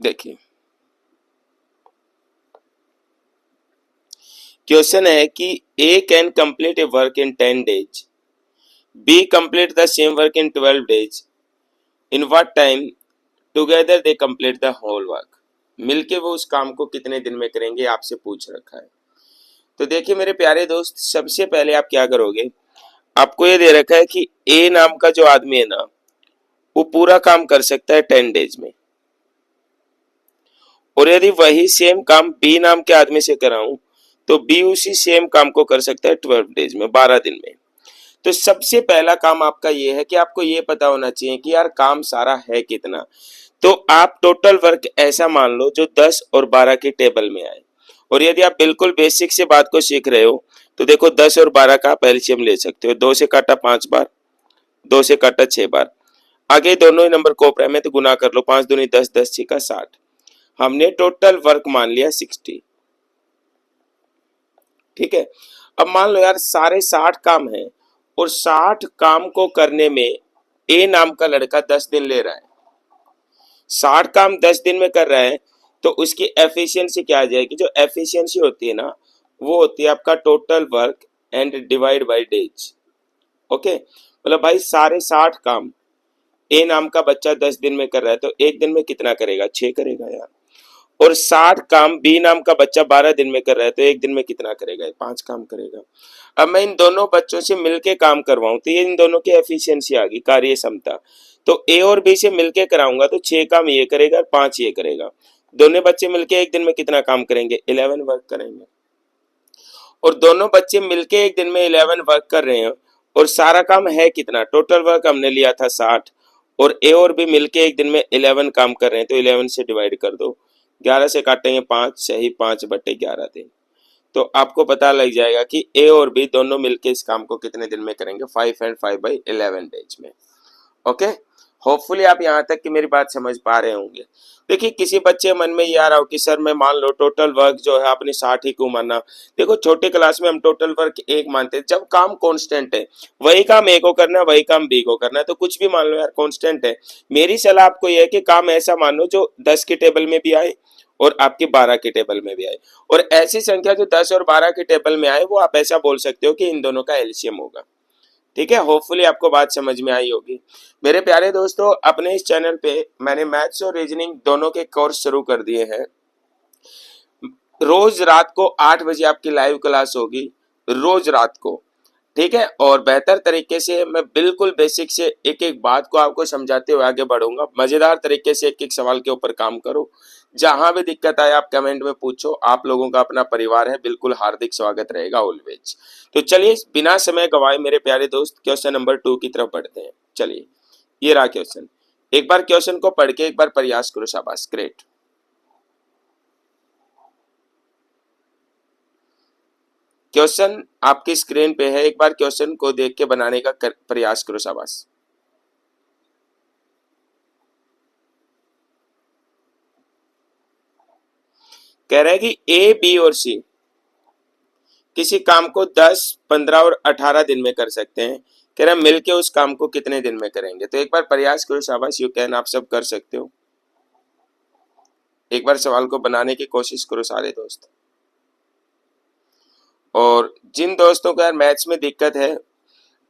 देखिए क्वेश्चन है कि A can complete a work in 10 days, B complete the same work in 12 days, in what time together they complete the whole work. मिलके वो उस काम को कितने दिन में करेंगे आपसे पूछ रखा है। तो देखिए मेरे प्यारे दोस्त, सबसे पहले आप क्या करोगे, आपको ये दे रखा है कि ए नाम का जो आदमी है ना, वो पूरा काम कर सकता है 10 days में, और यदि वही सेम काम बी नाम के आदमी से कराऊं तो बी उसी सेम काम को कर सकता है 12 days में, 12 दिन में। तो सबसे पहला काम आपका ये है कि आपको ये पता होना चाहिए कि यार काम सारा है कितना। तो आप टोटल वर्क ऐसा मान लो जो 10 और 12 की टेबल में आए। और यदि आप बिल्कुल बेसिक से बात को सीख रहे हो तो देखो 10 और 12 का आप एलसीएम ले सकते हो। 2 से काटा 5 बार, 2 से काटा 6 बार, आगे दोनों ही नंबर कोपरा में तो गुना कर लो, 5 दूनी 10, 10 छक्का 60। हमने टोटल वर्क मान लिया 60। ठीक है, अब मान लो यार सारे 60 काम है और 60 काम को करने में ए नाम का लड़का 10 दिन ले रहा है। 60 काम 10 दिन में कर रहा है तो उसकी एफिशिएंसी क्या आ जाएगी, जो एफिशिएंसी होती है ना वो होती है आपका total work and divide by days. Okay, मतलब भाई सारे 60 काम ए नाम का बच्चा 10 दिन में कर रहा है तो एक दिन में कितना करेगा, 6 करेगा यार। और 60 काम बी नाम का बच्चा 12 दिन में कर रहा है तो एक दिन में कितना करेगा, 5 काम करेगा। अब मैं इन दोनों बच्चों से मिलके काम करवाऊं तो ये इन दोनों की एफिशिएंसी आ गई, कार्य क्षमता। तो ए और बी से मिलके कराऊंगा तो 6 काम ये करेगा, 5 ये करेगा। दोनों बच्चे मिलके एक दिन में कितना काम करेंगे, 11 वर्क करेंगे। और दोनों बच्चे मिलके एक दिन में 11 वर्क कर रहे हैं और सारा काम है कितना, टोटल वर्क हमने लिया था 60 और ए और बी मिलके एक दिन में 11 काम कर रहे हैं तो 11 से डिवाइड कर दो, 11 से काटेंगे 5, सही 5/11 दिन। तो आपको पता लग जाएगा कि ए और बी दोनों मिलके इस काम को कितने दिन में करेंगे, 5 and 5/11 डेज में। ओके, होपफुली आप यहाँ तक की मेरी बात समझ पा रहे होंगे। देखिए किसी बच्चे मन में ये आ रहा हो कि सर मैं मान लो टोटल वर्क जो है आपने 60 ही क्यों माना। देखो छोटे क्लास में हम टोटल वर्क 1 मानते हैं, जब काम कांस्टेंट है वही काम ए को करना है वही काम बी को करना है तो कुछ भी मान लो यार कांस्टेंट है। मेरी सलाह आपको यह है कि काम ऐसा मान लो जो 10 की टेबल में भी आए और आपकी 12 की टेबल में भी आए, और ऐसी संख्या जो 10 और 12 की टेबल में आए वो आप ऐसा बोल सकते हो कि इन दोनों का एलसीएम होगा। ठीक है, होपफुली आपको बात समझ में आई होगी। मेरे प्यारे दोस्तों, अपने इस चैनल पे मैंने मैथ्स और रीजनिंग दोनों के कोर्स शुरू कर दिए हैं। रोज रात को 8 बजे आपकी लाइव क्लास होगी, रोज रात को। ठीक है, और बेहतर तरीके से मैं बिल्कुल बेसिक से एक एक बात को आपको समझाते हुए आगे बढ़ूंगा। मजेदार तरीके से एक एक सवाल के ऊपर काम करो। जहां भी दिक्कत आए आप कमेंट में पूछो, आप लोगों का अपना परिवार है, बिल्कुल हार्दिक स्वागत रहेगा ऑलवेज। तो चलिए बिना समय गवाए मेरे प्यारे दोस्त क्वेश्चन नंबर 2 की तरफ बढ़ते हैं। चलिए ये रहा क्वेश्चन, एक बार क्वेश्चन को पढ़ के एक बार प्रयास करो, शाबाश, ग्रेट। क्वेश्चन आपकी स्क्रीन पे है, एक बार क्वेश्चन को देख के बनाने का प्रयास करो, शाबाश। कह रहा है कि ए, बी और सी किसी काम को 10, 15 और 18 दिन में कर सकते हैं। कह रहा है मिलके उस काम को कितने दिन में करेंगे। तो एक बार प्रयास करो, शाबाश, यू कैन, आप सब कर सकते हो। एक बार सवाल को बनाने की कोशिश करो सारे दोस्त। और जिन दोस्तों को यार मैथ्स में दिक्कत है,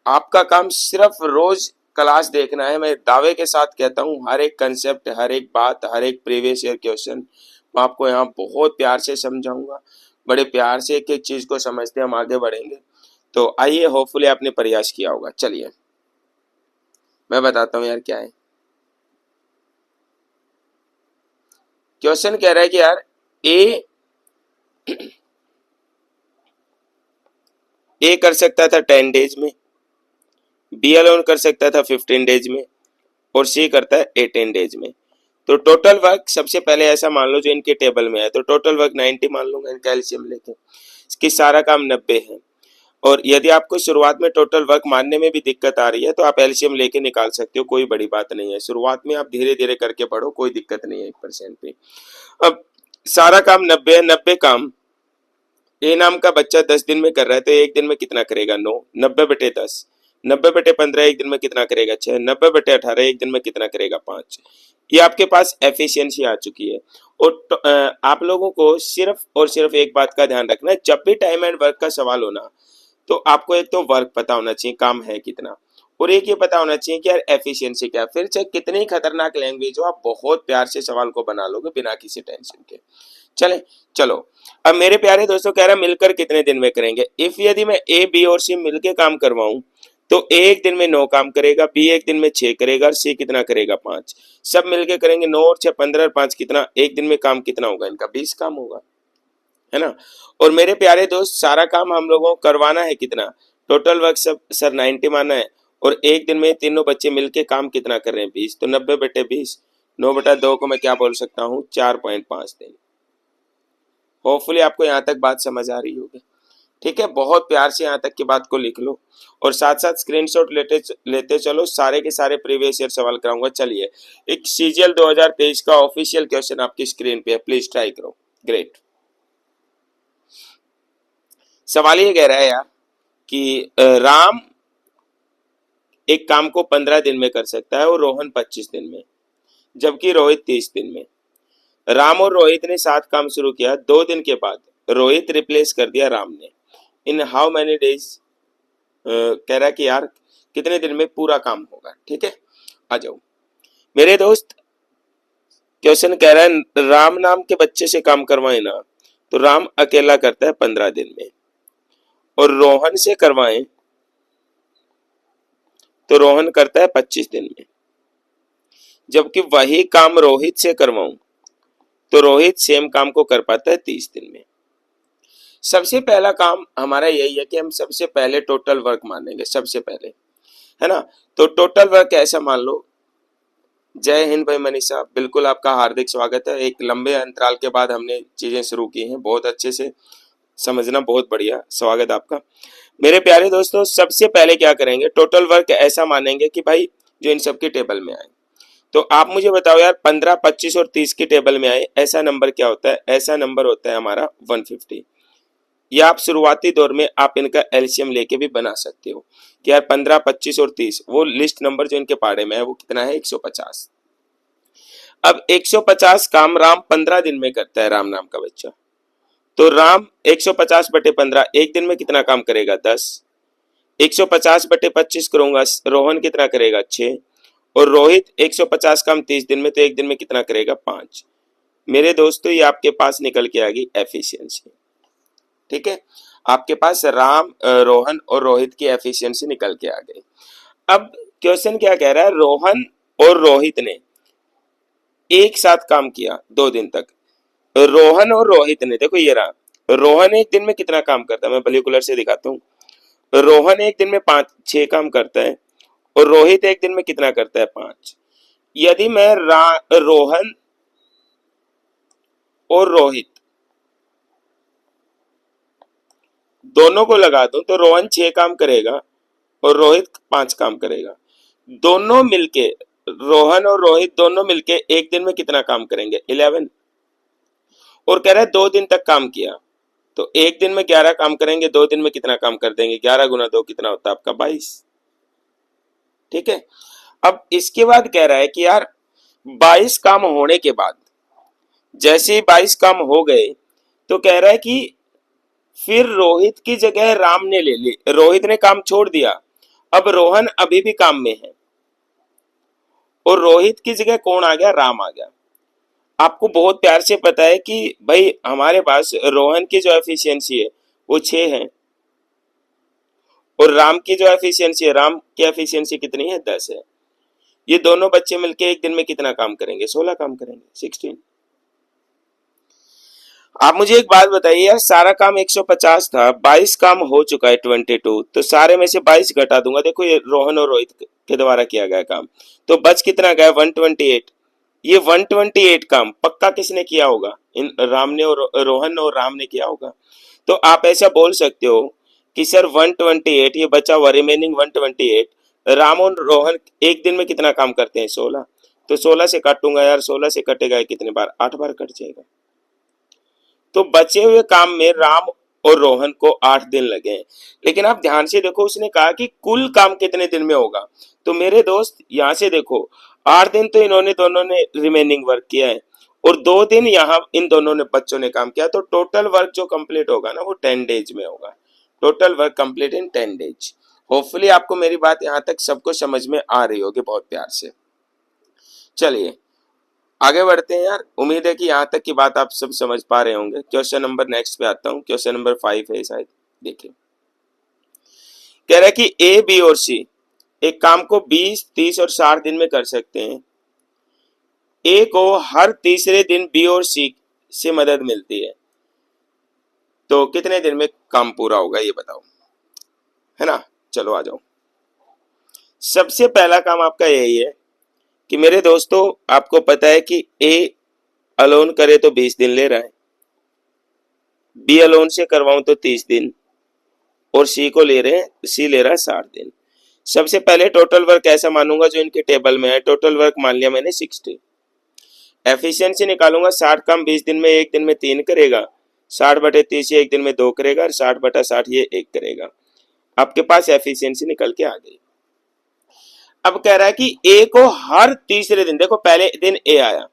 आपका काम सिर्फ रोज क्लास देखना है। मैं दावे के साथ कहता हूँ हर एक कंसेप्ट, हर एक बात, हर एक प्रीवियस ईयर क्वेश्चन मैं आपको यहाँ बहुत प्यार से समझाऊंगा। बड़े प्यार से एक एक चीज को समझते हम आगे बढ़ेंगे। तो आइए, होपफुली आपने प्रयास किया होगा। चलिए मैं बताता हूँ यार क्या है क्वेश्चन। कह रहा है कि यार ए कर सकता था 10 डेज में, बी अलोन कर सकता था 15 डेज में और सी करता है 18 डेज में। तो टोटल वर्क सबसे पहले ऐसा मान लो जो इनके टेबल में है, तो टोटल वर्क 90 मान लूंगा इनका एलसीएम लेके। इसकी सारा काम 90 है। और यदि आपको शुरुआत में टोटल वर्क मानने में भी दिक्कत आ रही है तो आप एलसीएम लेके निकाल सकते हो, कोई बड़ी बात नहीं है। शुरुआत में आप धीरे धीरे करके पढ़ो, कोई दिक्कत नहीं है 1% पे। अब सारा काम 90 है, 90 काम ए नाम का बच्चा 10 दिन में कर रहा है तो एक दिन में कितना करेगा, 9। 90/10, 90/15 एक दिन में कितना करेगा, 6। 90/18 एक दिन में कितना करेगा, 5। ये आपके पास एफिशिएंसी आ चुकी है। और आप लोगों को सिर्फ और सिर्फ एक बात का ध्यान रखना है, जब भी टाइम एंड वर्क का सवाल हो ना, तो आपको एक तो वर्क पता होना चाहिए, काम है कितना, और एक ये पता होना चाहिए कि यार एफिशिएंसी क्या है। फिर चाहे कितनी खतरनाक लैंग्वेज हो, आप बहुत प्यार से सवाल को बना लोगे बिना किसी टेंशन के। चले, चलो। अब मेरे प्यारे दोस्तों, कह रहा मिलकर कितने दिन में करेंगे। इफ यदि मैं ए, बी और सी मिलकर काम करवाऊं, तो ए एक दिन में 9 काम करेगा, बी एक दिन में 6 करेगा, और सी कितना करेगा, 5। सब मिलके करेंगे 9 और 6 15 और 5 कितना, एक दिन में काम कितना होगा इनका, 20 काम होगा, है ना। और मेरे प्यारे दोस्त, सारा काम हम लोगों को करवाना है कितना, टोटल वर्क सब सर 90 माना है, और एक दिन में तीनों बच्चे मिलके काम कितना कर रहे हैं, 20। तो 90/20, 9/2 को मैं क्या बोल सकता हूँ, 4.5 दिन। होपफुली आपको यहाँ तक बात समझ आ रही होगी। ठीक है, बहुत प्यार से यहाँ तक की बात को लिख लो, और साथ साथ स्क्रीनशॉट लेते चलो। सारे के सारे प्रीवियस ईयर सवाल कराऊंगा। चलिए, एक सीजीएल 2023 का ऑफिशियल क्वेश्चन आपकी स्क्रीन पे है, प्लीज ट्राई करो। ग्रेट। सवाल ये कह रहा है यार कि राम एक काम को 15 दिन में कर सकता है और रोहन 25 दिन में, जबकि रोहित 30 दिन में। राम और रोहित ने 7 काम शुरू किया, 2 दिन के बाद रोहित रिप्लेस कर दिया राम ने। इन हाउ मैनी डेज, कह रहा है कि यार कितने दिन में पूरा काम होगा। ठीक है, आ जाओ मेरे दोस्त। क्वेश्चन कह रहा है राम नाम के बच्चे से काम करवाए ना, तो राम अकेला करता है 15 दिन में, और रोहन से करवाएं तो रोहन करता है 25 दिन में, जबकि वही काम रोहित से करवाऊं तो रोहित सेम काम को कर पाता है 30 दिन में। सबसे पहला काम हमारा यही है कि हम सबसे पहले टोटल वर्क मानेंगे, सबसे पहले, है ना। तो टोटल वर्क ऐसा मान लो। जय हिंद भाई मनीषा, बिल्कुल आपका हार्दिक स्वागत है। एक लंबे अंतराल के बाद हमने चीजें शुरू की हैं, बहुत अच्छे से समझना, बहुत बढ़िया, स्वागत आपका। मेरे प्यारे दोस्तों, सबसे पहले क्या करेंगे, टोटल वर्क ऐसा मानेंगे कि भाई जो इन सब की टेबल में आए। तो आप मुझे बताओ यार, 15, 25 और 30 की टेबल में आए, ऐसा नंबर क्या होता है। ऐसा नंबर होता है हमारा 150। या आप शुरुआती दौर में आप इनका एलसीएम लेके भी बना सकते हो कि यार 15, 25 और 30, वो लिस्ट नंबर जो इनके पाड़े में है वो कितना है, 150। अब 150 काम राम 15 दिन में करता है, राम नाम का बच्चा। तो राम 150/15 एक दिन में कितना काम करेगा, 10। 150/25 करूंगा, रोहन कितना करेगा, 6। और रोहित 150 काम 30 दिन में, तो एक दिन में कितना करेगा, 5। मेरे दोस्तों, ये आपके पास निकल के आ गई एफिशिएंसी। ठीक है, आपके पास राम, रोहन और रोहित की एफिशिएंसी निकल के आ गई। अब क्वेश्चन क्या कह रहा है, रोहन और रोहित ने एक साथ काम किया 2 दिन तक। रोहन और रोहित ने, देखो ये रहा, रोहन एक दिन में कितना काम करता है, मैं बल्यूकुलर से दिखाता हूँ। रोहन एक दिन में 5-6 काम करता है, और रोहित एक दिन में कितना करता है, 5। यदि मैं रोहन और रोहित दोनों को लगा दूं, तो रोहन 6 काम करेगा और रोहित 5 काम करेगा। दोनों मिलके, रोहन और रोहित दोनों मिलके एक दिन में कितना काम करेंगे, 11। और कह रहा है 2 दिन तक काम किया, तो एक दिन में 11 काम करेंगे, 2 दिन में कितना काम कर देंगे, 11 गुना 2 कितना होता है आपका, 22। ठीक है, अब इसके बाद कह रहा है कि यार 22 काम होने के बाद, जैसे ही 22 काम हो गए, तो कह रहा है कि फिर रोहित की जगह राम ने ले ली, रोहित ने काम छोड़ दिया। अब रोहन अभी भी काम में है, और रोहित की जगह कौन आ गया, राम आ गया। आपको बहुत प्यार से पता है कि भाई हमारे पास रोहन की जो एफिशिएंसी है वो 6 है, और राम की जो एफिशिएंसी है, राम की एफिशिएंसी कितनी है, 10 है। ये दोनों बच्चे मिलके एक दिन में कितना काम करेंगे, 16 काम करेंगे, 16। आप मुझे एक बात बताइए यार, सारा काम 150 था, 22 काम हो चुका है 22, तो सारे में से 22 घटा दूंगा। देखो ये रोहन और रोहित के द्वारा किया गया काम, तो बच कितना गया, 128। ये 128 काम पक्का किसने किया होगा, इन राम ने और रोहन और राम ने किया होगा। तो आप ऐसा बोल सकते हो कि सर 128, ये बचा हुआ रिमेनिंग 128, राम और रोहन एक दिन में कितना काम करते हैं, 16। तो 16 से काटूंगा यार, 16 से कटेगा कितने बार, 8 बार कट जाएगा। तो बचे हुए काम में राम और रोहन को 8 दिन लगे हैं। लेकिन आप ध्यान से देखो, उसने कहा कि कुल काम कितने दिन में होगा। तो मेरे दोस्त यहां से देखो, 8 दिन तो इन्होंने दोनों ने रिमेनिंग वर्क किया है और 2 दिन यहाँ इन दोनों ने बच्चों ने काम किया, तो टोटल वर्क जो कंप्लीट होगा ना वो 10 डेज में होगा। Total work complete in 10 days. Hopefully आपको मेरी बात यहाँ तक सबको समझ में आ रही होगी बहुत प्यार से। चलिए आगे बढ़ते हैं यार, उम्मीद है कि यहाँ तक की बात आप सब समझ पा रहे होंगे। क्वेश्चन नंबर नेक्स्ट पे आता हूँ, क्वेश्चन नंबर 5 है शायद, देखिए कह रहा है कि ए बी और सी एक काम को 20, 30 और 60 दिन में कर सकते हैं। ए को हर तीसरे दिन बी और सी से मदद मिलती है, तो कितने दिन में काम पूरा होगा ये बताओ, है ना। चलो आ जाओ। सबसे पहला काम आपका यही है कि मेरे दोस्तों आपको पता है कि ए अलोन करे तो 20 दिन ले रहा है, बी अलोन से करवाऊं तो 30 दिन और सी को ले रहे हैं, सी ले रहा है 60 दिन। सबसे पहले टोटल वर्क ऐसा मानूंगा जो इनके टेबल में है, टोटल वर्क मान लिया मैंने 60। एफिशिएंसी निकालूंगा, 60 काम 20 दिन में 1 दिन में 3 करेगा, 60/30 ये 1 दिन में 2 करेगा और 60/60 ये 1 करेगा। आपके पास एफिशिएंसी निकल के आ गई। अब कह रहा है कि ए को हर तीसरे दिन, देखो पहले दिन ए आया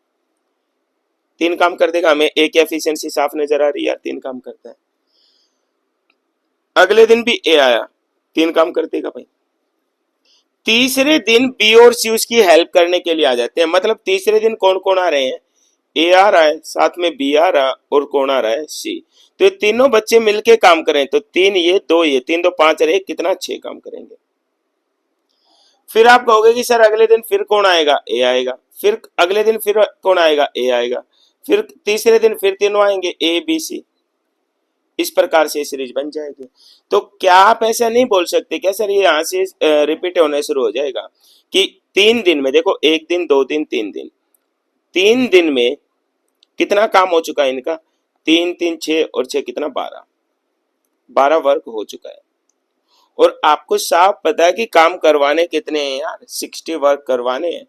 3 काम कर देगा, हमें ए की एफिशिएंसी साफ नजर आ रही है, 3 काम करता है। अगले दिन भी ए आया 3 काम कर देगा भाई। तीसरे दिन बी और सी उसकी हेल्प करने के लिए आ जाते हैं, मतलब तीसरे दिन कौन कौन आ रहे हैं, ए आ रहा है, साथ में बी आ रहा और कौन आ रहा है, सी। तो ये तीनों बच्चे मिलके काम करें तो 3 ये 2 ये 3 2 5 और 1 कितना 6 काम करेंगे। फिर आप कहोगे कि सर अगले दिन फिर कौन आएगा, ए आएगा, फिर अगले दिन फिर कौन आएगा, ए आएगा, फिर तीसरे दिन फिर तीनों आएंगे, ए बी सी। इस प्रकार से सीरीज बन जाएगी। तो क्या आप ऐसा नहीं बोल सकते क्या सर ये यहाँ से रिपीट होने शुरू हो जाएगा कि 3 दिन में, देखो 1 दिन 2 दिन 3 दिन, 3 दिन में कितना काम हो चुका है इनका, 3 3 6 और 6 कितना 12, 12 वर्क हो चुका है। और आपको साफ पता है कि काम करवाने कितने हैं यार, 60 वर्क करवाने हैं,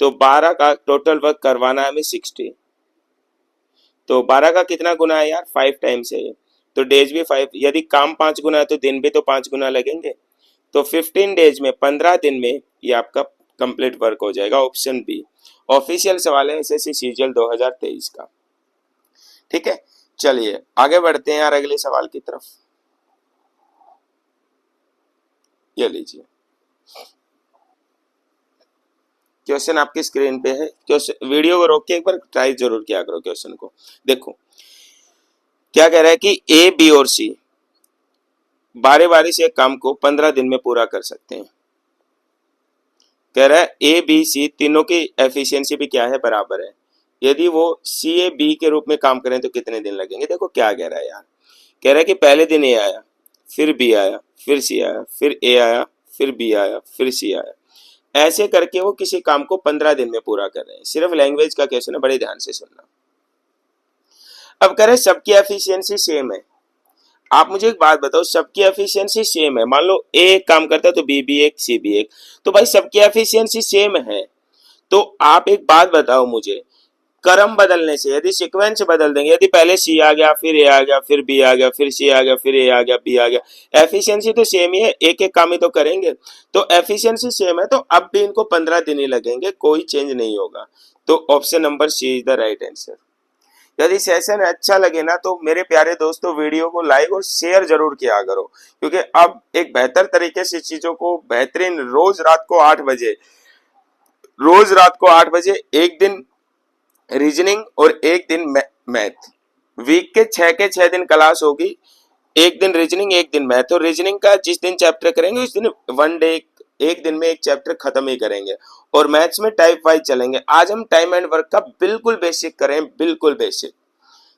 तो 12 का टोटल वर्क करवाना है हमें 60, तो 12 का कितना गुना है यार, 5 टाइम्स है, तो डेज भी 5, यदि काम 5 गुना है तो दिन भी तो 5 गुना लगेंगे, तो 15 डेज में 15 दिन में ये आपका कंप्लीट वर्क हो जाएगा। ऑप्शन बी ऑफिशियल सवाल है एसएससी सीजीएल 2023 का। ठीक है, चलिए आगे बढ़ते हैं यार अगले सवाल की तरफ। ये लीजिए क्वेश्चन आपकी स्क्रीन पे है, क्वेश्चन वीडियो को रोक के एक बार ट्राई जरूर किया करो क्वेश्चन को। देखो क्या कह रहा है कि ए बी और सी बारी बारी से एक काम को 15 दिन में पूरा कर सकते हैं। कह रहा है ए बी सी तीनों की एफिशिएंसी भी क्या है, बराबर है, यदि वो सी ए बी के रूप में काम करें तो कितने दिन लगेंगे। देखो क्या कह रहा है यार, कह रहा है कि पहले दिन ए आया, फिर बी आया, फिर सी आया, फिर ए आया, फिर बी आया, फिर सी आया, ऐसे करके वो किसी काम को 15 दिन में पूरा कर रहे हैं। सिर्फ लैंग्वेज का क्वेश्चन है, बड़े ध्यान से सुनना। अब कह रहे हैं सबकी एफिशिएंसी सेम है। आप मुझे एक बात बताओ, सबकी एफिशिएंसी सेम है, मान लो ए एक काम करता है तो बी भी एक, सी भी एक, तो भाई सबकी एफिशिएंसी सेम है, तो आप एक बात बताओ मुझे, क्रम बदलने से, यदि सीक्वेंस बदल देंगे, यदि पहले सी आ गया, फिर ए आ गया, फिर बी आ गया, फिर सी आ गया, फिर ए आ गया, बी आ गया, एफिशिएंसी तो सेम ही है, एक एक काम ही तो करेंगे, तो एफिशिएंसी सेम है, तो अब भी इनको 15 दिन ही लगेंगे, कोई चेंज नहीं होगा। तो option number C is the right answer. यदि सेशन अच्छा लगे ना तो मेरे प्यारे दोस्तों वीडियो को लाइक और शेयर जरूर किया करो, क्योंकि अब एक बेहतर तरीके से चीजों को बेहतरीन रोज रात को 8 बजे एक दिन रीजनिंग और एक दिन मैथ, वीक के 6 दिन क्लास होगी, एक दिन रीजनिंग एक दिन मैथ, और रीजनिंग का जिस दिन चैप्टर करेंगे उस दिन वन डे एक दिन में एक चैप्टर खत्म ही करेंगे, और मैथ्स में टाइप वाइज चलेंगे। आज हम टाइम एंड वर्क का बिल्कुल बेसिक करें, बिल्कुल बेसिक,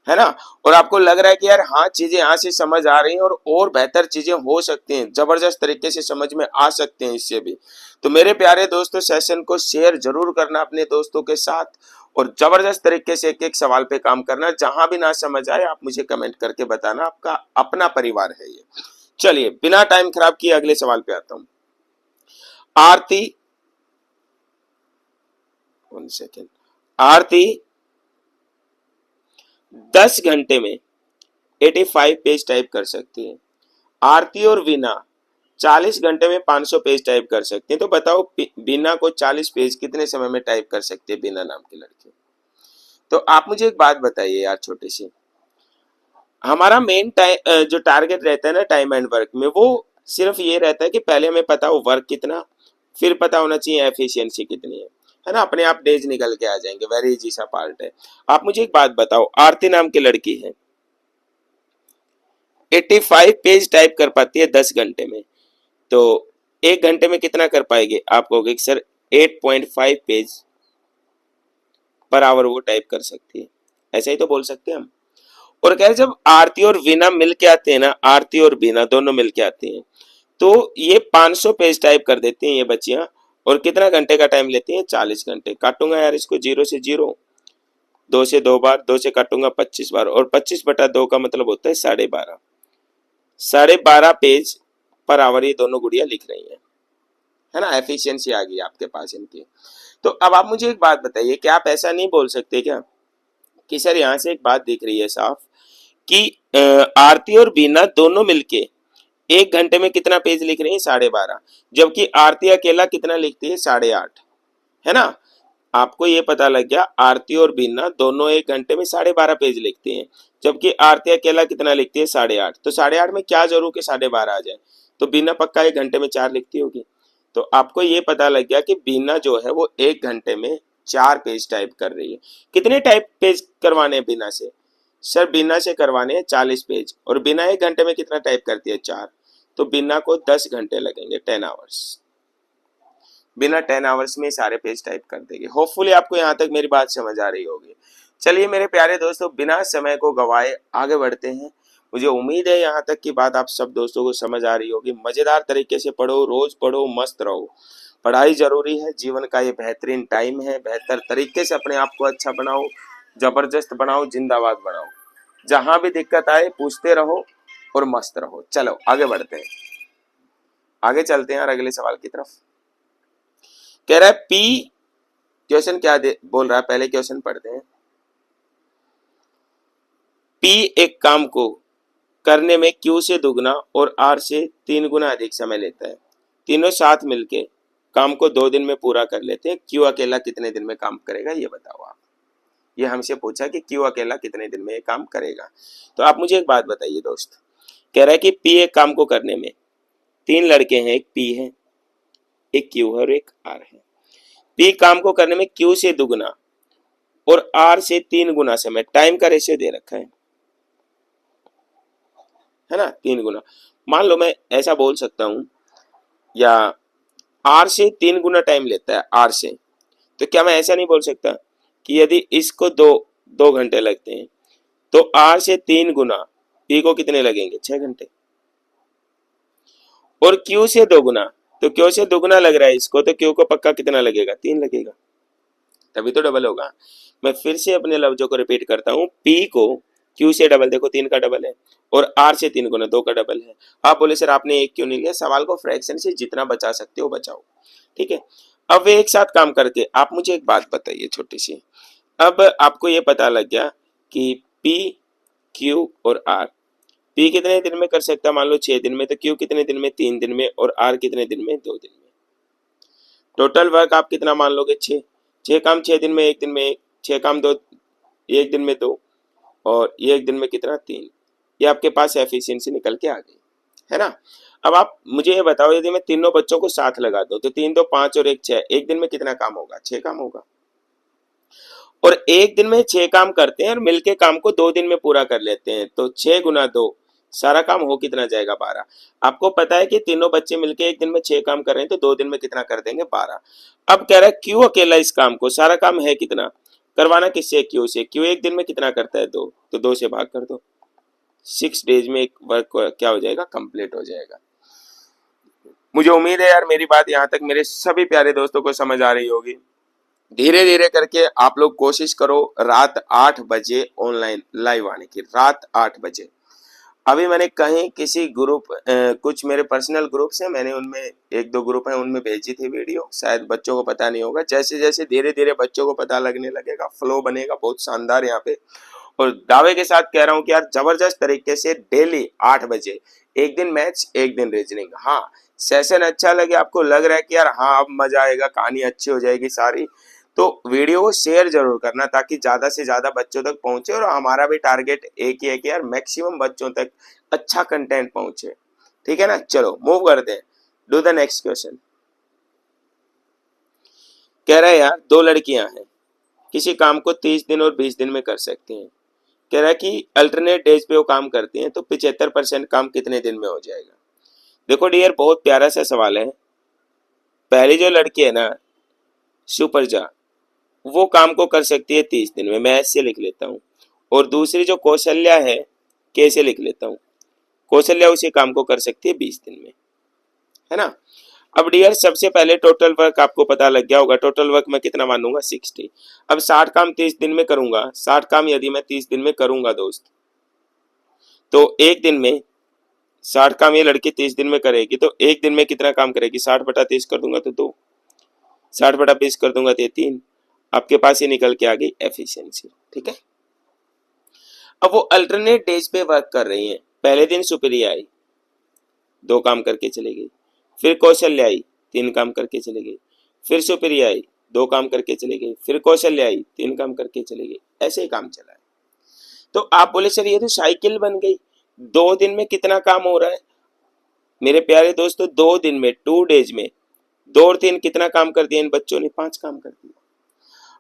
है ना। और आपको लग रहा है कि यार हाँ चीजें यहाँ से समझ आ रही हैं और बेहतर चीजें हो सकती हैं, जबरदस्त तरीके से समझ में आ सकते हैं इससे भी, तो मेरे प्यारे दोस्तों सेशन को शेयर जरूर करना अपने दोस्तों के साथ, और जबरदस्त तरीके से एक एक सवाल पे काम करना, जहां भी ना समझ आए आप मुझे कमेंट करके बताना, आपका अपना परिवार है ये। चलिए बिना टाइम खराब किए अगले सवाल पे आता हूं। आरती, 1 सेकेंड, आरती 10 घंटे में 85 पेज टाइप कर सकती है। आरती और वीना 40 घंटे में 500 पेज टाइप कर सकते हैं। तो बताओ बीना को 40 पेज कितने समय में टाइप कर सकते हैं, बीना नाम की लड़की। तो आप मुझे एक बात बताइए यार छोटी सी, हमारा मेन टाइम जो टारगेट रहता है ना टाइम एंड वर्क में, वो सिर्फ ये रहता है कि पहले हमें पता हो वर्क कितना, फिर पता होना चाहिए एफिशिएंसी कितनी है ना। अपने आप डेज निकल के आ जाएंगे, वेरी इजी सा पार्ट है। आप मुझे एक बात बताओ, आरती नाम की लड़की है, 85 पेज टाइप कर पाती है 10 घंटे में, तो 1 घंटे में कितना कर पाएगी? आप कहोगे सर 8.5 पेज पर आवर वो टाइप कर सकती है, ऐसा ही तो बोल सकते हैं हम। और कह रहे जब आरती और वीना मिल के आते हैं ना, आरती और वीना दोनों मिल के आती हैं, तो ये 500 पेज टाइप कर देती हैं ये बच्चियां, और कितना घंटे का टाइम लेती हैं? 40 घंटे। काटूंगा यार इसको, 0 से 0, 2 से 2 बार, 2 से काटूंगा 25 बार, और 25/2 का मतलब होता है 12.5। 12.5 पेज पर आवर ये दोनों गुड़िया लिख रही है ना। एफिशिएंसी आ गई आपके पास इनकी। तो अब आप मुझे एक बात बताइए, क्या आप ऐसा नहीं बोल सकते क्या कि सर यहाँ से एक बात दिख रही है साफ कि आरती और बीना दोनों मिलके 1 घंटे में कितना पेज लिख रही है? 12.5, जबकि आरती अकेला कितना लिखती है? 8.5, है ना। आपको ये पता लग गया आरती और बीना दोनों 1 घंटे में 12.5 पेज लिखती हैं, जबकि आरती अकेला कितना लिखती है? 8.5। तो 8.5 में क्या जरूर कि 12.5 आ जाए, तो बीना पक्का 1 घंटे में 4 लिखती होगी। तो आपको ये पता लग गया कि बीना जो है वो 1 घंटे में 4 पेज टाइप कर रही है। कितने टाइप पेज करवाने हैं बीना से? सर बीना से करवाने हैं 40 पेज, और बीना 1 घंटे में कितना टाइप करती है? 4। तो बीना को 10 घंटे लगेंगे, 10 आवर्स। बिना 10 आवर्स में सारे पेज टाइप कर देंगे। होपफुली आपको यहाँ तक मेरी बात समझ आ रही होगी। चलिए मेरे प्यारे दोस्तों, बिना समय को गवाए आगे बढ़ते हैं। मुझे उम्मीद है यहाँ तक की बात आप सब दोस्तों को समझ आ रही होगी। मजेदार तरीके से पढ़ो, रोज पढ़ो, मस्त रहो। पढ़ाई जरूरी है, जीवन का ये बेहतरीन टाइम है। बेहतर तरीके से अपने आप को अच्छा बनाओ, जबरदस्त बनाओ, जिंदाबाद बनाओ। जहां भी दिक्कत आए पूछते रहो और मस्त रहो। चलो आगे बढ़ते हैं, आगे चलते हैं और अगले सवाल की तरफ। कह रहा है पी, क्वेश्चन क्या बोल रहा है, पहले क्वेश्चन पढ़ते हैं। पी एक काम को करने में क्यू से दुगना और आर से 3 गुना अधिक समय लेता है। तीनों साथ मिलके काम को 2 दिन में पूरा कर लेते हैं। क्यू अकेला कितने दिन में काम करेगा, ये बताओ आप। ये हमसे पूछा कि क्यू अकेला कितने दिन में ये काम करेगा। तो आप मुझे एक बात बताइए दोस्त, कह रहा है कि पी एक काम को करने में 3 लड़के हैं, एक पी है, एक क्यू है और एक आर है। पी काम को करने में क्यू से दुगना और आर से 3 गुना समय, टाइम का रेशियो दे रखा है ना, 3 गुना। मान लो मैं ऐसा बोल सकता हूं, या आर से 3 गुना टाइम लेता है आर से, तो क्या मैं ऐसा नहीं बोल सकता कि यदि इसको 2 घंटे लगते हैं तो आर से 3 गुना पी को कितने लगेंगे? 6 घंटे। और क्यू से 2 गुना, तो क्यू से 2 गुना लग रहा है इसको, तो क्यू को पक्का कितना लगेगा? 3 लगेगा, तभी तो डबल होगा। मैं फिर से अपने लफ्जों को रिपीट करता हूं, पी को क्यू से डबल, देखो 3 का डबल है, और आर से 3 गुना 2 का डबल है। आप बोले सर आपने एक क्यों नहीं लिया? सवाल को फ्रैक्शन से जितना बचा सकते हो बचाओ, ठीक है। अब वे एक साथ काम करके, आप मुझे एक बात बताइए छोटी सी, अब आपको ये पता लग गया कि पी, क्यू और आर, पी कितने दिन में कर सकता है? मान लो 6 दिन में, तो क्यू कितने दिन में? 3 दिन में, और आर कितने दिन में? 2 दिन में। टोटल वर्क आप कितना मान लोगे? 6। 6 काम 6 दिन में, 1 दिन में 1, 6 काम 2, 1 दिन में 2, और ये 1 दिन में कितना? 3। ये आपके पास एफिशिएंसी निकल के आ गई, है ना। अब आप मुझे ये बताओ, यदि मैं तीनों बच्चों को साथ लगा दूं, तो 3 2 5 और 1 6, 1 दिन में कितना काम होगा? 6 काम होगा। और 1 दिन में 6 काम करते हैं और मिलके काम को 2 दिन में पूरा कर लेते हैं, तो 6 गुना 2, सारा काम हो कितना जाएगा? 12। आपको पता है कि तीनों बच्चे मिलके 1 दिन में 6 काम कर रहे हैं, तो 2 दिन में कितना कर देंगे? 12। अब कह रहा है क्यू अकेला इस काम को, सारा काम है कितना करवाना? किससे? क्यू से। क्यू 1 दिन में कितना करता है? 2, तो 2 से भाग कर दो। 6 डेज में एक वर्क क्या हो जाएगा? कंप्लीट हो जाएगा। मुझे उम्मीद है यार मेरी बात यहाँ तक मेरे सभी प्यारे दोस्तों को समझ आ रही होगी। धीरे धीरे करके आप लोग कोशिश करो रात 8 बजे ऑनलाइन लाइव आने की, रात 8 बजे। अभी मैंने कहीं किसी ग्रुप, कुछ मेरे पर्सनल ग्रुप्स हैं, मैंने उनमें 1-2 ग्रुप हैं, उनमें भेजी थी वीडियो, शायद बच्चों को पता नहीं होगा। जैसे जैसे धीरे धीरे बच्चों को पता लगने लगेगा, फ्लो बनेगा बहुत शानदार यहाँ पे, और दावे के साथ कह रहा हूं कि यार जबरदस्त तरीके से डेली 8 बजे, एक दिन मैथ्स एक दिन रीजनिंग। हाँ, सेशन अच्छा लगे, आपको लग रहा है कि यार हाँ अब मजा आएगा, कहानी अच्छी हो जाएगी सारी, तो वीडियो को शेयर जरूर करना ताकि ज्यादा से ज्यादा बच्चों तक पहुंचे। और हमारा भी टारगेट एक ही है कि यार मैक्सिमम बच्चों तक अच्छा कंटेंट पहुंचे। ठीक है ना, चलो मूव करते हैं, डू द नेक्स्ट क्वेश्चन। कह रहा है यार दो लड़कियां हैं, किसी काम को 30 दिन और 20 दिन में कर सकती हैं। कह रहा है कि अल्टरनेट डेज पे वो काम करती हैं तो 75% काम कितने दिन में हो जाएगा। देखो डियर, बहुत प्यारा सा सवाल है। पहली जो लड़की है ना सुप्रजा, वो काम को कर सकती है 30 दिन में, मैं ऐसे लिख लेता हूँ। और दूसरी जो कौशल्या है, कैसे लिख लेता हूँ, कौशल्या उसी काम को कर सकती है 20 दिन में, है ना। अब डियर सबसे पहले टोटल वर्क आपको पता लग गया होगा, टोटल वर्क मैं कितना मानूंगा 60। अब 60 काम 30 दिन में करूंगा, 60 काम यदि मैं 30 दिन में करूंगा दोस्त, तो एक दिन में 60 काम ये लड़की 30 दिन में करेगी, तो एक दिन में कितना काम करेगी, 60/30 कर दूंगा तो 2, 60/20 कर दूंगा तो 3। आपके पास ये निकल के आ गई एफिशिएंसी। ठीक है, अब वो अल्टरनेट डेज पे वर्क कर रही हैं। पहले दिन सुप्रिया आई, 2 काम करके चली गई, फिर कौशल्या आई, 3 काम करके चली गई, फिर सुप्रिया आई, 2 काम करके चली गई, फिर कौशल्या आई, 3 काम करके चली गई, ऐसे ही काम चला है। तो आप बोले सर ये तो साइकिल बन गई, 2 दिन में कितना काम हो रहा है। मेरे प्यारे दोस्तों 2 दिन में, 2 डेज में 2 और 3 कितना काम कर दिया इन बच्चों ने, 5 काम कर दिया।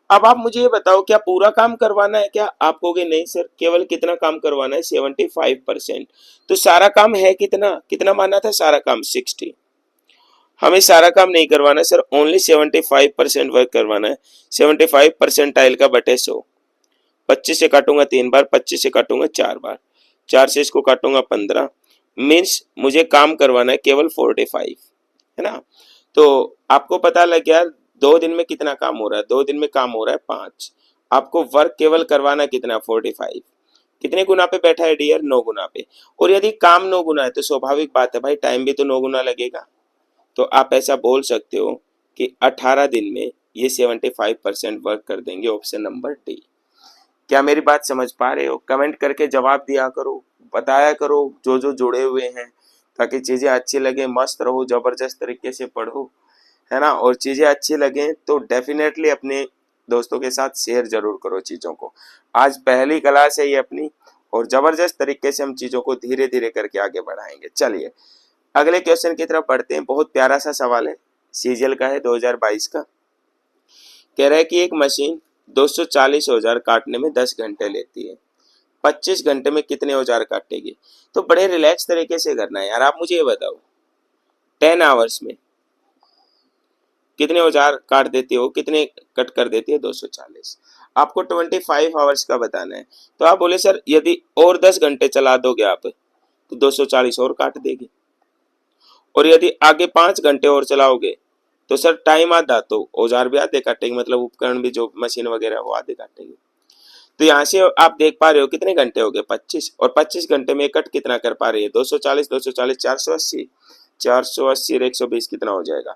अब आप मुझे ये बताओ क्या पूरा काम करवाना है क्या, आप कहोगे नहीं सर केवल कितना काम करवाना है 75%। तो सारा काम है कितना, कितना माना था सारा काम 60। हमें सारा काम नहीं करवाना सर, ओनली 75% वर्क करवाना है। 75% टाइल का बटे 100, 25 से काटूंगा 3 बार, 25 से काटूंगा 4 बार, 4 से इसको काटूंगा 15, मीन्स मुझे काम करवाना है केवल 45, है ना। तो आपको पता लग गया 2 दिन में कितना काम हो रहा है, 2 दिन में काम हो रहा है 5। आपको वर्क केवल करवाना कितना 45, कितने गुना पे बैठा है डियर, 9 गुना पे। और यदि काम 9 गुना है तो स्वाभाविक बात है भाई टाइम भी तो 9 गुना लगेगा। तो आप ऐसा बोल सकते हो कि 18 दिन में ये 75% वर्क कर देंगे, ऑप्शन नंबर डी। क्या मेरी बात समझ पा रहे हो, कमेंट करके जवाब दिया करो, बताया करो जो जो जुड़े हुए हैं, ताकि चीजें अच्छी लगे, मस्त रहो, जबरदस्त तरीके से पढ़ो, है ना। और चीजें अच्छी लगे तो डेफिनेटली अपने दोस्तों के साथ शेयर जरूर करो चीजों को। आज पहली क्लास है ये अपनी, और जबरदस्त तरीके से हम चीजों को धीरे धीरे करके आगे बढ़ाएंगे। चलिए अगले क्वेश्चन की तरफ बढ़ते हैं। बहुत प्यारा सा सवाल है, सीजीएल का है 2022 का। कह रहा है कि एक मशीन 240 औजार काटने में 10 घंटे लेती है, 25 घंटे में कितने औजार काटेगी। तो बड़े रिलैक्स तरीके से करना है यार, आप मुझे ये बताओ 10 आवर्स में कितने औजार काट देती हो, कितने कट कर देती है 240। आपको 25 आवर्स का बताना है। तो आप बोले सर यदि और 10 घंटे चला दोगे आप तो 240 और काट देगी, और यदि आगे 5 घंटे और चलाओगे तो सर टाइम आधा, तो औजार भी आधे काटेंगे, मतलब उपकरण भी जो मशीन वगैरह वो आधे काटेंगे। तो यहाँ से आप देख पा रहे हो कितने घंटे हो गए 25, और 25 घंटे में कट कितना कर पा रही है 240, 240 480, 480 और 120 कितना हो जाएगा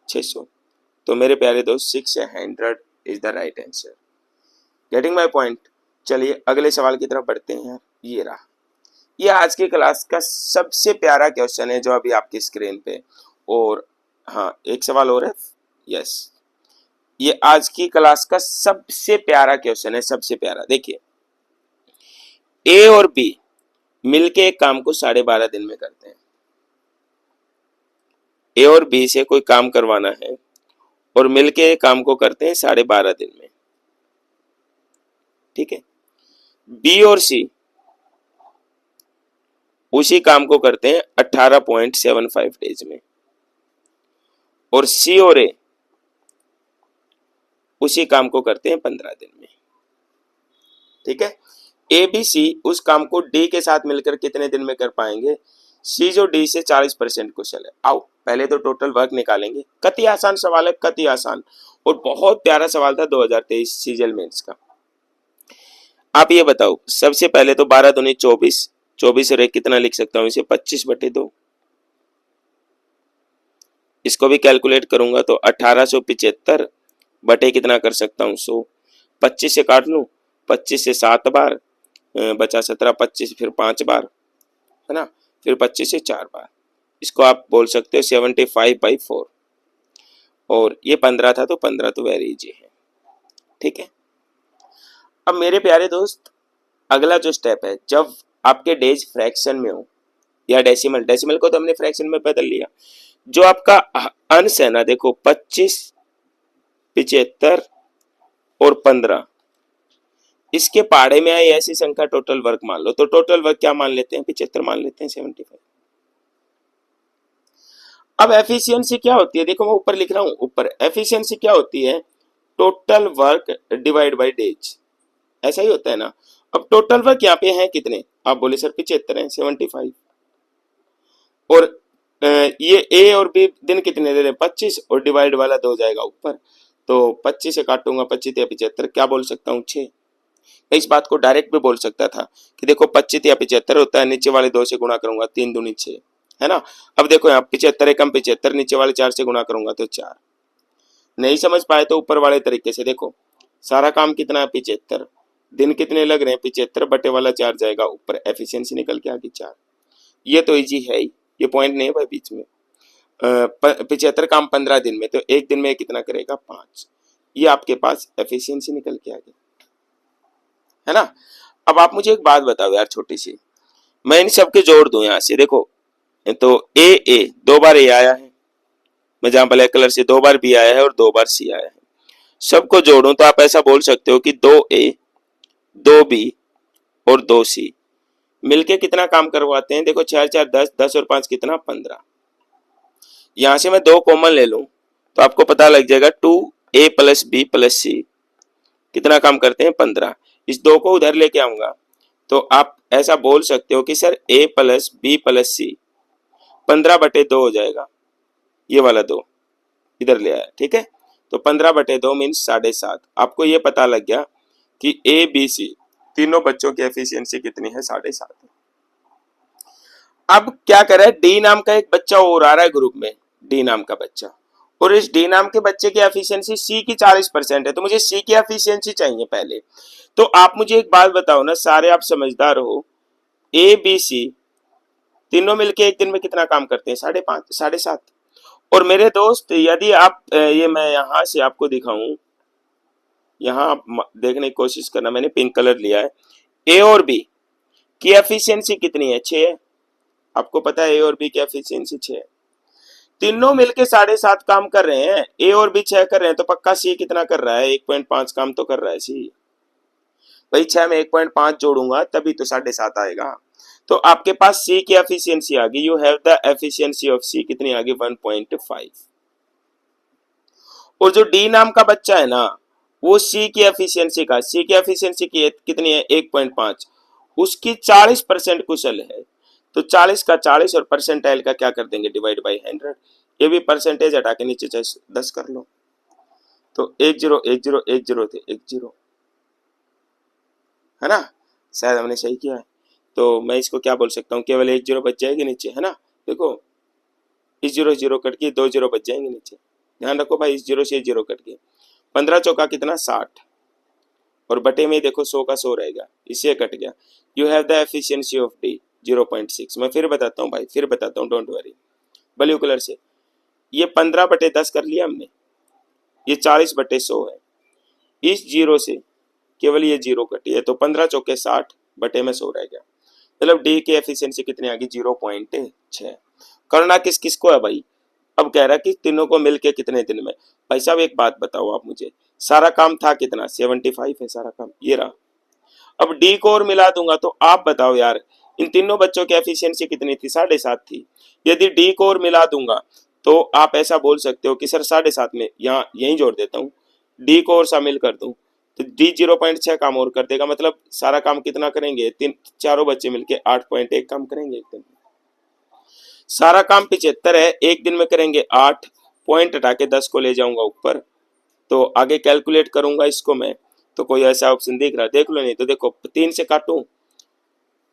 600। तो मेरे प्यारे दोस्त 600 is the right answer. Getting my point. चलिए अगले सवाल की तरफ बढ़ते हैं। ये रहा, ये आज की क्लास का सबसे प्यारा क्वेश्चन है जो अभी आपकी स्क्रीन पे। और हाँ एक सवाल और है, यस, ये आज की क्लास का सबसे प्यारा क्वेश्चन है, सबसे प्यारा। देखिए ए और बी मिलके एक काम को 12.5 दिन में करते हैं। ए और बी से कोई काम करवाना है और मिलके एक काम को करते हैं 12.5 दिन में, ठीक है। बी और सी उसी काम को करते हैं 18.75 डेज में, और सी और ए उसी काम को करते हैं 15 दिन में, ठीक है। ए बी सी उस काम को डी के साथ मिलकर कितने दिन में कर पाएंगे। सी जो डी से 40% कुशल है। आओ पहले तो टोटल वर्क निकालेंगे। कति आसान सवाल है, कति आसान, और बहुत प्यारा सवाल था 2023 सीजीएल मेंस का। आप ये बताओ सबसे पहले तो 12 दूनी 24, 24 और 1 कितना लिख सकता हूं इसे 25/2। इसको भी कैलकुलेट करूंगा तो 1875 बटे कितना कर सकता हूं 100। 25 से काट लूं, 25 से 7 बार, बचा 17, 25 फिर 5 बार, है ना, फिर 25 से 4 बार। इसको आप बोल सकते हो 75/4। और ये 15 था तो 15 तो वेरी इजी है, ठीक है। अब मेरे प्यारे दोस्त, अगला जो स्टेप है, जब आपके डेज फ्रैक्शन में हो या डेसिमल, डेसिमल को तो हमने फ्रैक्शन में बदल लिया, जो आपका अंश है ना, देखो 25, 75 और 15, इसके पाड़े में आई ऐसी संख्या टोटल वर्क मान लो, तो टोटल वर्क क्या मान लेते हैं, 75 मान लेते हैं, 75। अब एफिशिएंसी क्या होती है, देखो मैं ऊपर लिख रहा हूं, ऊपर एफिशिएंसी क्या होती है, total work divide bye days, ऐसा ही होता है ना। अब टोटल वर्क यहाँ पे है कितने, आप बोले सर 75 है, 75। और ये ए और बी दिन कितने दे रहे हैं, 25, और डिवाइड वाला 2 जाएगा ऊपर, तो 25 से काटूंगा, 25 या 75, क्या बोल सकता हूँ, 6। मैं इस बात को डायरेक्ट भी बोल सकता था कि देखो 25 या 75 होता है, नीचे वाले 2 से गुणा करूंगा, 3 दूनी 6, है ना। अब देखो यहाँ 75 एकम 75, नीचे वाले 4 से गुणा करूंगा तो 4। नहीं समझ पाए तो ऊपर वाले तरीके से देखो, सारा काम कितना है 75, दिन कितने लग रहे हैं 75 बटे वाला 4 जाएगा ऊपर, एफिशिएंसी निकल के आ गई 4। ये तो इजी है ही, ये पॉइंट नहीं है भाई बीच में। 75 काम 15 दिन में, तो एक दिन में कितना करेगा, 5। ये आपके पास एफिशिएंसी निकल के आ गई, है ना। अब आप मुझे एक बात बताओ यार छोटी सी, मैं इन सबके जोड़ दूं यहां से, देखो तो ए 2 बार ए आया है, मैं जहां ब्लैक कलर से 2 बार बी आया है और 2 बार सी आया है, सबको जोड़ूं तो आप ऐसा बोल सकते हो कि 2A 2B और 2C मिलके कितना काम करवाते हैं, देखो 4 4 10, 10 और 5 कितना, 15। यहां से मैं 2 कॉमन ले लूं तो आपको पता लग जाएगा 2A + B + C कितना काम करते हैं, 15। इस 2 को उधर लेके आऊंगा तो आप ऐसा बोल सकते हो कि सर A + B + C 15/2 हो जाएगा, ये वाला 2 इधर ले आया, ठीक है। तो 15/2 मीन्स 7.5। आपको ये पता लग गया कि ABC तीनों बच्चों की एफिशिएंसी कितनी है, 7.5। अब क्या करे, डी नाम का एक बच्चा और आ रहा है ग्रुप में, डी नाम का बच्चा, और इस डी नाम के बच्चे की एफिशिएंसी सी की 40% है, तो मुझे सी की एफिशिएंसी चाहिए पहले। तो आप मुझे एक बात बताओ ना, सारे आप समझदार हो, ए बी सी तीनों मिलके एक दिन में कितना काम करते हैं, 5.5, 7.5। और मेरे दोस्त यदि आप ये मैं यहां से आपको दिखाऊं, यहां आप देखने की कोशिश करना, मैंने पिंक कलर लिया है, ए और बी की एफिशिएंसी कितनी है, 6 है। आपको पता है ए और बी की एफिशिएंसी 6 है, तीनों मिलके 7.5 काम कर रहे हैं, ए और बी 6 कर रहे हैं, तो पक्का सी कितना कर रहा है, 1.5 काम तो कर रहा है सी। भाई 6 में 1.5 जोड़ूंगा तभी तो 7.5 आएगा। तो आपके पास सी की एफिशिएंसी आ गई, you have the efficiency of C कितनी आ गई, 1.5। और जो डी नाम का बच्चा है ना, वो सी की एफिशिएंसी कितनी है, 1.5, उसकी 40% कुशल है, तो 40 का 40 और परसेंटाइल का क्या कर देंगे, डिवाइड बाई 100। ये भी परसेंटेज हटा के नीचे 10 कर लो, तो 101010 थे, 10, है ना, शायद हमने सही किया है। तो मैं इसको क्या बोल सकता हूँ, केवल 10 बच जाएगी नीचे, है ना, देखो इस 0 कट के 2 0 बच जाएंगे नीचे, ध्यान रखो भाई, इस 0 से 0 कट के 15 चौका कितना, 60, और बटे में देखो 100 का 100 रहेगा, इससे कट गया। You have the efficiency of D 0.6। मैं फिर बताता हूँ भाई, फिर बताता हूँ, डोंट वरी, ब्लू कलर से, ये 15/10 कर लिया हमने, ये 40/100 है, इस 0 से केवल ये 0 कटी है, तो 15 चौके 60 बटे में 100 रह गया, मतलब डी की एफिशिएंसी कितनी आ गई, 0.6। करना किस किस को है भाई, अब कह रहा है कि तीनों को मिलके कितने दिन में। भाई साहब एक बात बताओ आप मुझे, सारा काम था कितना, 75 है सारा काम, ये रहा। अब डी को और मिला दूंगा तो आप बताओ यार, इन तीनों बच्चों की एफिशिएंसी कितनी थी, 7.5 थी। यदि डी को और मिला दूंगा तो आप ऐसा बोल सकते हो कि सर 7.5 में यहाँ यही जोड़ देता हूँ, डी को और शामिल कर दूं तो डी 0.6 काम और कर देगा, मतलब सारा काम कितना करेंगे, चारों बच्चे मिलके 8.1 काम करेंगे एक दिन में। सारा काम 75 है, एक दिन में करेंगे 8, पॉइंट हटा के 10 को ले जाऊंगा ऊपर, तो आगे कैलकुलेट करूंगा इसको मैं, तो कोई ऐसा ऑप्शन दिख रहा है, देख लो, नहीं तो देखो 3 से काटूं,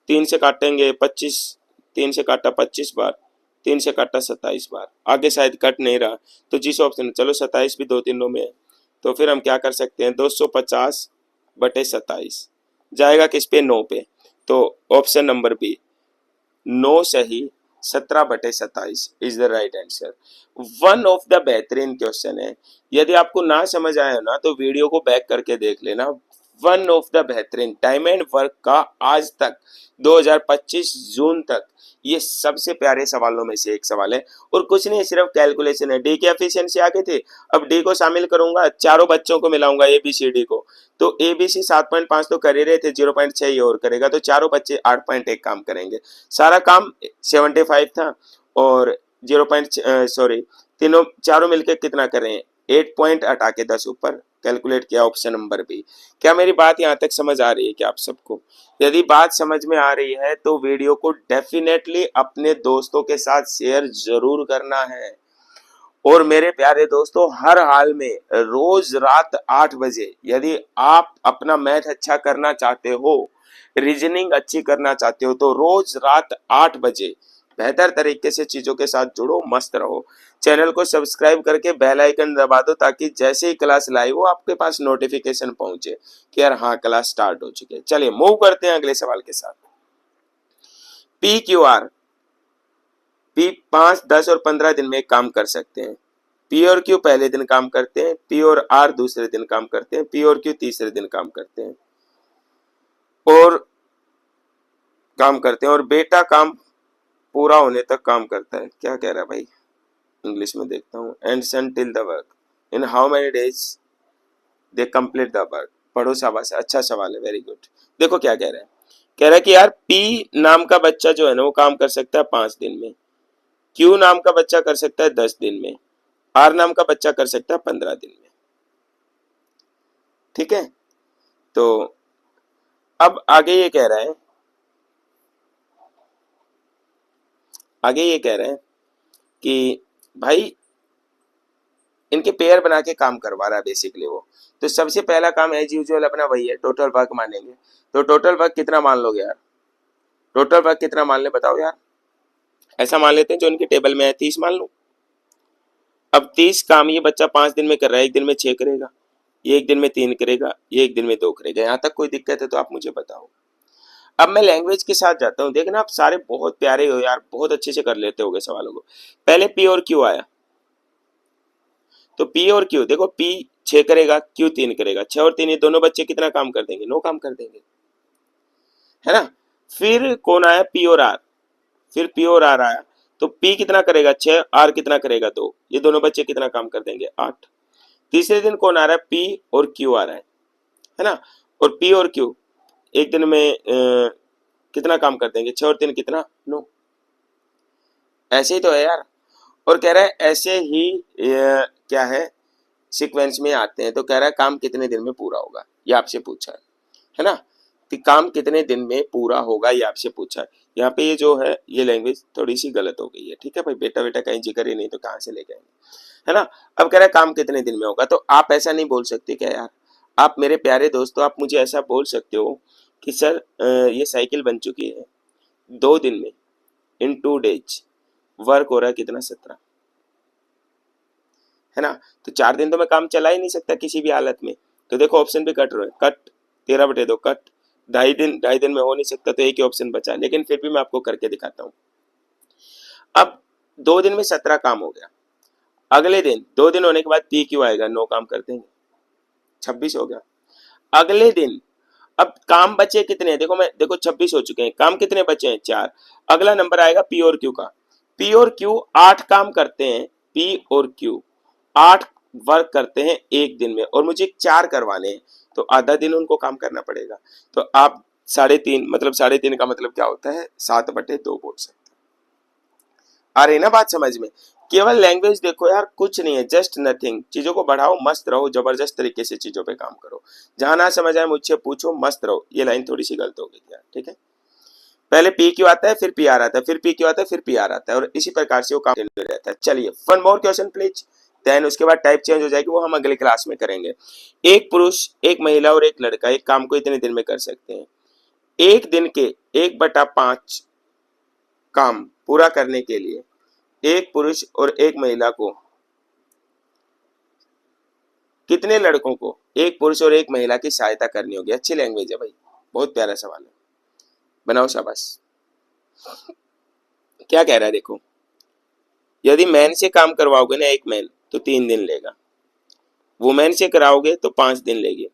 3 से काटेंगे 25, 3 से काटा 25 बार, 3 से काटा 27 बार, आगे शायद कट नहीं रहा, तो जिस ऑप्शन, चलो 27 भी 2 तीनों में है, तो फिर हम क्या कर सकते हैं, 250/27, जाएगा किस पे, 9 पे। तो ऑप्शन नंबर बी 9 सही, 17/27 is the right answer. One of the बेहतरीन क्वेश्चन है। यदि आपको ना समझ आया ना तो वीडियो को बैक करके देख लेना। वन ऑफ द बेहतरीन टाइम एंड वर्क का आज तक 2025 जून तक ये सबसे प्यारे सवालों में से एक सवाल है। और कुछ नहीं, सिर्फ कैलकुलेशन है। डी की एफिशिएंसी आगे थे, अब डी को शामिल करूंगा, चारों बच्चों को मिलाऊंगा ए बी सी डी को, तो ए बी सी 7.5 तो कर ही रहे थे, 0.6 ये और करेगा, तो चारों बच्चे 8.1 काम करेंगे। सारा काम 75 था और 0. सॉरी, तीनों चारों मिलकर कितना कर रहे हैं, 8 पॉइंट हटा के 10 ऊपर कैलकुलेट किया, ऑप्शन नंबर बी। क्या मेरी बात यहाँ तक समझ आ रही है क्या आप सबको? यदि बात समझ में आ रही है तो वीडियो को डेफिनेटली अपने दोस्तों के साथ शेयर जरूर करना है। और मेरे प्यारे दोस्तों, हर हाल में रोज रात 8 बजे यदि आप अपना मैथ अच्छा करना चाहते हो, रीजनिंग अच्छी करना चाहते हो, तो रोज रात 8 बजे बेहतर तरीके से चीजों के साथ जुड़ो, मस्त रहो। चैनल को सब्सक्राइब करके बेल आइकन दबा दो ताकि जैसे ही क्लास लाइव हो आपके पास नोटिफिकेशन पहुंचे कि यार हाँ क्लास स्टार्ट हो चुकी है। चलिए मूव करते हैं अगले सवाल के साथ। पी क्यू आर, पी 5, 10 और 15 दिन में एक काम कर सकते हैं। पी और क्यू पहले दिन काम करते हैं, पी और आर दूसरे दिन काम करते हैं, पी और क्यू तीसरे दिन काम करते हैं और बेटा काम पूरा होने तक काम करता है। क्या कह रहा है भाई, इंग्लिश में देखता हूँ। And son till the work in how many days they complete the work. पढ़ो, शाबाश, अच्छा सवाल है, वेरी गुड। देखो क्या कह रहा है, कह रहा है कि यार पी नाम का बच्चा जो है ना वो काम कर सकता है 5 दिन में, क्यू नाम का बच्चा कर सकता है 10 दिन में, आर नाम का बच्चा कर सकता है 15 दिन में। ठीक है, तो अब आगे ये कह रहा है, कि भाई इनके पेयर बना के काम करवा रहा है बेसिकली वो। तो सबसे पहला काम एज यूजुअल अपना वही है, टोटल वर्क मानेंगे। तो टोटल वर्क कितना मान लोगे यार, टोटल वर्क कितना मान ले बताओ यार। ऐसा मान लेते हैं जो इनके टेबल में है 30 मान लो। अब 30 काम ये बच्चा 5 दिन में कर रहा है, एक दिन में 6 करेगा, ये एक दिन में 3 करेगा, ये एक दिन में 2 करेगा। यहाँ तक कोई दिक्कत है तो आप मुझे बताओ। अब मैं लैंग्वेज के साथ जाता हूँ। देखना आप सारे बहुत प्यारे हो यार, बहुत अच्छे से कर लेते होगे सवालों को। पहले पी और क्यू आया, तो पी और क्यू देखो, पी 6 करेगा, क्यू 3 करेगा, 6 और 3 ये दोनों बच्चे कितना काम कर देंगे, 9 काम कर देंगे, है ना। फिर कौन आया, पी और आर, फिर पी और आर आया, तो पी कितना करेगा 6, आर कितना करेगा 2, ये दोनों बच्चे कितना काम कर देंगे 8। तीसरे दिन कौन आ रहा है, पी और क्यू आ रहा है ना। और पी और क्यू एक दिन में कितना काम कर देंगे, 6 और 3 कितना 9। ऐसे ही तो है यार। और कह रहा है ऐसे ही क्या है सीक्वेंस में आते हैं, तो कह रहा है काम कितने दिन में पूरा होगा, ये आपसे पूछा है ना, कि काम कितने दिन में पूरा होगा ये आपसे पूछा है। यहाँ पे ये जो है ये लैंग्वेज थोड़ी सी गलत हो गई है, ठीक है भाई, बेटा बेटा कहीं जिक्र ही नहीं तो कहाँ से लेके आएंगे, है ना। अब कह रहा है काम कितने दिन में होगा, तो आप ऐसा नहीं बोल सकते क्या यार, आप मेरे प्यारे दोस्तों आप मुझे ऐसा बोल सकते हो कि सर ये साइकिल बन चुकी है 2 दिन में, इन 2 days वर्क हो रहा है कितना 17, है ना। तो 4 दिन तो मैं काम चला ही नहीं सकता किसी भी हालत में। तो देखो ऑप्शन भी कट रहे, कट 13/2 कट, 2.5 दिन में हो नहीं सकता, तो एक ही ऑप्शन बचा। लेकिन फिर भी मैं आपको करके दिखाता हूँ। अब 2 दिन में 17 काम हो गया, अगले दिन 2 दिन होने के बाद पी क्यू आएगा, 9 काम कर देंगे, 26 हो गया। अगले दिन अब काम बचे कितने हैं, देखो 26 हो चुके हैं, काम कितने बचे हैं 4। अगला नंबर आएगा पी और क्यू का, पी और क्यू 8 काम करते हैं, पी और क्यू 8 वर्क करते हैं एक दिन में, और मुझे 4 करवाने हैं, तो आधा दिन उनको काम करना पड़ेगा। तो आप 3.5 मतलब 3.5 का मतलब क्या होता है, 7/2 बोल सकते हैं। आ रही ना बात समझ में। केवल लैंग्वेज देखो यार, कुछ नहीं है, जस्ट नथिंग। चीजों को बढ़ाओ, मस्त रहो, जबरदस्त तरीके से चीजों पे काम करो। जहां ना समझ आए मुझसे पूछो, मस्त रहो। ये लाइन थोड़ी सी गलत हो गई यार, ठीक है। पहले पी क्यू आता है, फिर पी आर आता है, फिर पी क्यू आता है, फिर पी आर आता है, और इसी प्रकार से वो काम रहता है। चलिए one more question please, then उसके बाद टाइप चेंज हो जाएगी, वो हम अगले क्लास में करेंगे। एक पुरुष, एक महिला और एक लड़का एक काम को इतने दिन में कर सकते हैं। एक दिन के 1/5 काम पूरा करने के लिए एक पुरुष और एक महिला को, कितने लड़कों को एक पुरुष और एक महिला की सहायता करनी होगी। अच्छी लैंग्वेज है भाई, बहुत प्यारा सवाल है, बनाओ शाबाश। क्या कह रहा है देखो, यदि मैन से काम करवाओगे ना एक मैन तो 3 दिन लेगा, वुमेन से कराओगे तो 5 दिन लेगी,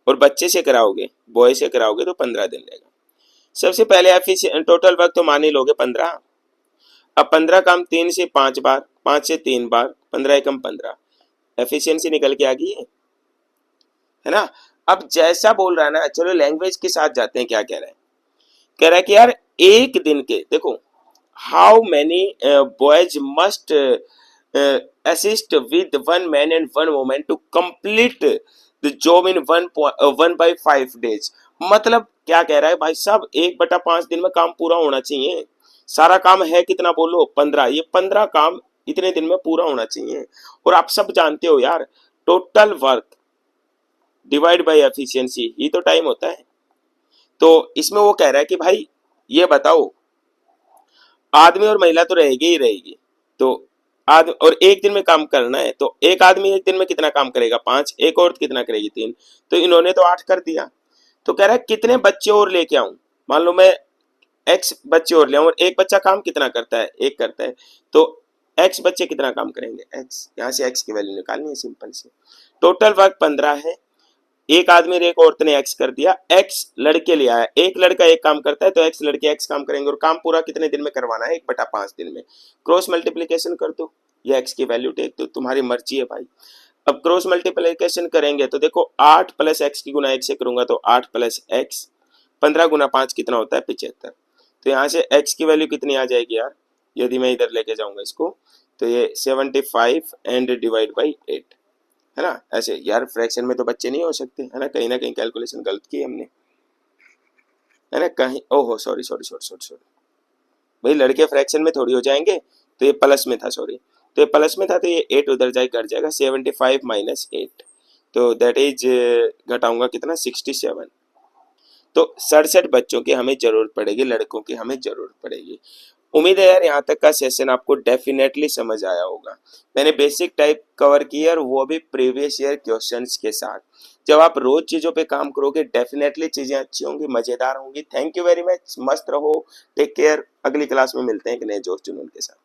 और बच्चे से कराओगे, बॉय से कराओगे तो 15 दिन लेगा। सबसे पहले एफिशिएंट टोटल वर्क तो मान ही लोगे 15। अब 15 काम 3 से 5 बार, 5 से 3 बार, 15 एकम 15, एफिशिएंसी निकल के आ गई है ना। अब जैसा बोल रहा है ना, चलो लैंग्वेज के साथ जाते हैं, क्या कह रहा है, कह रहा है कि यार एक दिन के देखो, how many boys must assist with 1 man and 1 woman to complete the job in 1/5 days। मतलब क्या कह रहा है भाई साहब, 1/5 दिन में काम पूरा होना चाहिए। सारा काम है कितना बोलो, 15, ये 15 काम इतने दिन में पूरा होना चाहिए। और आप सब जानते हो यार, total work divide by efficiency ही तो टाइम होता है। तो इसमें वो कह रहा है कि भाई ये बताओ, आदमी और महिला तो रहेगी ही रहेगी, तो आदमी और एक दिन में काम करना है, तो एक आदमी एक दिन में कितना काम करेगा, 5, एक औरत कितना करेगी, 3, तो इन्होंने तो 8 कर दिया। तो कह रहा है कितने बच्चे और लेके आऊं, मान लो मैं x बच्चे और ले आऊं, और एक बच्चा काम कितना करता है, एक करता है, तो x बच्चे कितना काम करेंगे, x, यहाँ से x की वैल्यू निकालनी है सिंपल से। टोटल वर्क 15 है, एक आदमी और एक औरत ने एक्स कर दिया, एक्स लड़के ले आया, एक लड़का एक काम करता है तो एक्स लड़के एक्स काम करेंगे, और काम पूरा कितने दिन में करवाना है, 1/5 दिन में। क्रॉस मल्टीप्लीकेशन कर दो, या एक्स की वैल्यू टेक दो, तुम्हारी मर्जी है भाई। अब क्रॉस मल्टीप्लीकेशन करेंगे तो देखो 8 प्लस एक्स की गुना 1 से करूंगा तो 8 प्लस एक्स, 15 गुना 5 कितना होता है, 75। तो यहाँ से एक्स की वैल्यू कितनी आ जाएगी यार, यदि मैं इधर लेके जाऊंगा इसको, तो ये 75 एंड डिवाइड बाई 8 है ना। ऐसे यार फ्रैक्शन में तो बच्चे नहीं हो सकते है ना कहीं कैलकुलेशन गलत की हमने, है ना कहीं, ओहो sorry sorry sorry sorry sorry भाई, लड़के फ्रैक्शन में थोड़ी हो जाएंगे, तो ये प्लस में था, सॉरी, तो ये प्लस में था, तो ये 8 उधर जाए कट जाएगा, 75 माइनस 8, तो दैट इज घटाऊंगा कितना, 67। तो 67 बच्चों की हमें जरूरत पड़ेगी, लड़कों की हमें जरूरत पड़ेगी। उम्मीद है यार यहाँ तक का सेशन आपको डेफिनेटली समझ आया होगा। मैंने बेसिक टाइप कवर किया, और वो भी प्रीवियस ईयर क्वेश्चंस के साथ। जब आप रोज चीजों पे काम करोगे डेफिनेटली चीजें अच्छी होंगी, मजेदार होंगी। थैंक यू वेरी मच, मस्त रहो, टेक केयर, अगली क्लास में मिलते हैं एक नए जोश जुनून के साथ।